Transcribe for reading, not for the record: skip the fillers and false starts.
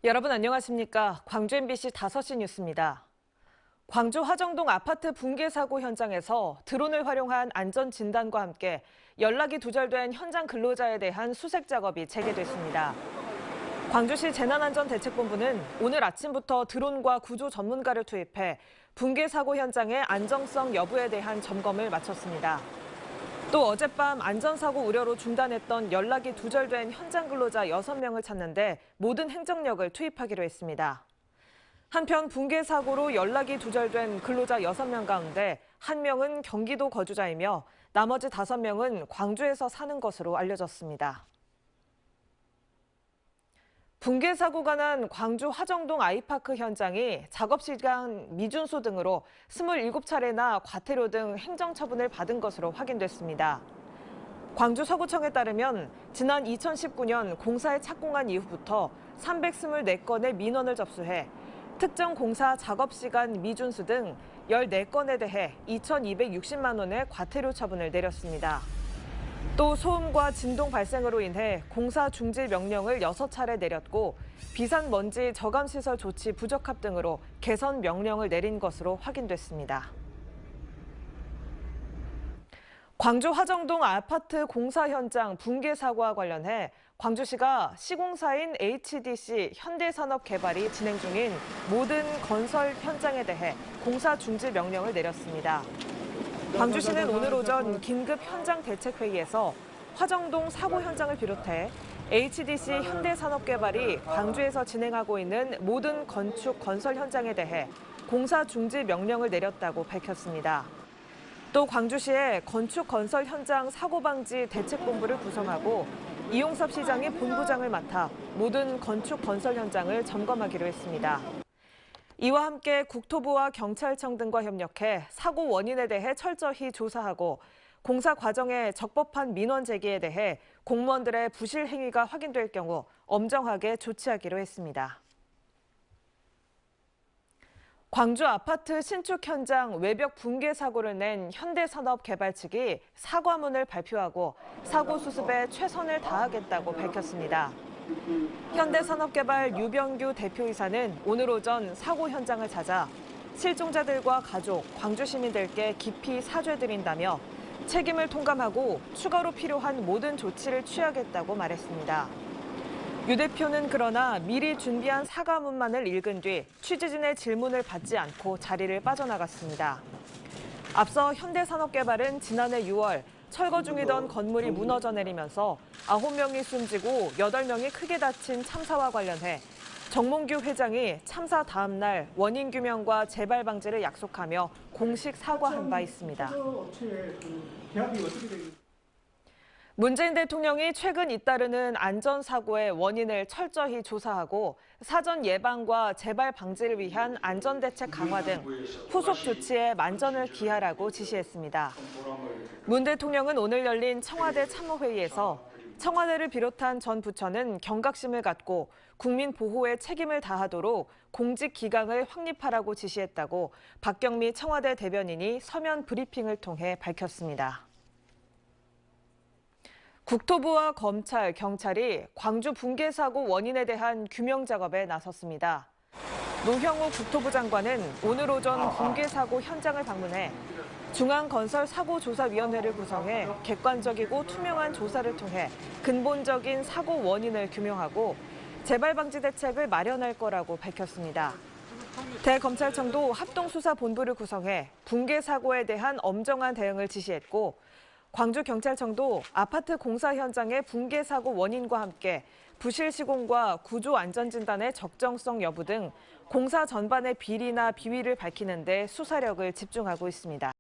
여러분 안녕하십니까? 광주 MBC 5시 뉴스입니다. 광주 화정동 아파트 붕괴 사고 현장에서 드론을 활용한 안전 진단과 함께 연락이 두절된 현장 근로자에 대한 수색 작업이 재개됐습니다. 광주시 재난안전대책본부는 오늘 아침부터 드론과 구조 전문가를 투입해 붕괴 사고 현장의 안정성 여부에 대한 점검을 마쳤습니다. 또 어젯밤 안전사고 우려로 중단했던 연락이 두절된 현장 근로자 6명을 찾는데 모든 행정력을 투입하기로 했습니다. 한편 붕괴 사고로 연락이 두절된 근로자 6명 가운데 1명은 경기도 거주자이며 나머지 5명은 광주에서 사는 것으로 알려졌습니다. 붕괴 사고가 난 광주 화정동 아이파크 현장이 작업시간 미준수 등으로 27차례나 과태료 등 행정처분을 받은 것으로 확인됐습니다. 광주 서구청에 따르면 지난 2019년 공사에 착공한 이후부터 324건의 민원을 접수해 특정 공사 작업시간 미준수 등 14건에 대해 2,260만 원의 과태료 처분을 내렸습니다. 또 소음과 진동 발생으로 인해 공사 중지 명령을 6차례 내렸고 비산먼지 저감시설 조치 부적합 등으로 개선 명령을 내린 것으로 확인됐습니다. 광주 화정동 아파트 공사 현장 붕괴 사고와 관련해 광주시가 시공사인 HDC 현대산업개발이 진행 중인 모든 건설 현장에 대해 공사 중지 명령을 내렸습니다. 광주시는 오늘 오전 긴급 현장 대책회의에서 화정동 사고 현장을 비롯해 HDC 현대산업개발이 광주에서 진행하고 있는 모든 건축 건설 현장에 대해 공사 중지 명령을 내렸다고 밝혔습니다. 또 광주시의 건축 건설 현장 사고 방지 대책본부를 구성하고 이용섭 시장이 본부장을 맡아 모든 건축 건설 현장을 점검하기로 했습니다. 이와 함께 국토부와 경찰청 등과 협력해 사고 원인에 대해 철저히 조사하고 공사 과정에 적법한 민원 제기에 대해 공무원들의 부실 행위가 확인될 경우 엄정하게 조치하기로 했습니다. 광주 아파트 신축 현장 외벽 붕괴 사고를 낸 현대산업개발 측이 사과문을 발표하고 사고 수습에 최선을 다하겠다고 밝혔습니다. 현대산업개발 유병규 대표이사는 오늘 오전 사고 현장을 찾아 실종자들과 가족, 광주 시민들께 깊이 사죄드린다며 책임을 통감하고 추가로 필요한 모든 조치를 취하겠다고 말했습니다. 유 대표는 그러나 미리 준비한 사과문만을 읽은 뒤 취재진의 질문을 받지 않고 자리를 빠져나갔습니다. 앞서 현대산업개발은 지난해 6월 철거 중이던 건물이 무너져 내리면서 9명이 숨지고 8명이 크게 다친 참사와 관련해 정몽규 회장이 참사 다음 날 원인 규명과 재발 방지를 약속하며 공식 사과한 바 있습니다. 문재인 대통령이 최근 잇따르는 안전사고의 원인을 철저히 조사하고 사전 예방과 재발 방지를 위한 안전대책 강화 등 후속 조치에 만전을 기하라고 지시했습니다. 문 대통령은 오늘 열린 청와대 참모회의에서 청와대를 비롯한 전 부처는 경각심을 갖고 국민 보호에 책임을 다하도록 공직 기강을 확립하라고 지시했다고 박경미 청와대 대변인이 서면 브리핑을 통해 밝혔습니다. 국토부와 검찰, 경찰이 광주 붕괴 사고 원인에 대한 규명 작업에 나섰습니다. 노형우 국토부 장관은 오늘 오전 붕괴 사고 현장을 방문해 중앙건설사고조사위원회를 구성해 객관적이고 투명한 조사를 통해 근본적인 사고 원인을 규명하고 재발 방지 대책을 마련할 거라고 밝혔습니다. 대검찰청도 합동수사본부를 구성해 붕괴 사고에 대한 엄정한 대응을 지시했고 광주경찰청도 아파트 공사 현장의 붕괴 사고 원인과 함께 부실 시공과 구조 안전 진단의 적정성 여부 등 공사 전반의 비리나 비위를 밝히는 데 수사력을 집중하고 있습니다.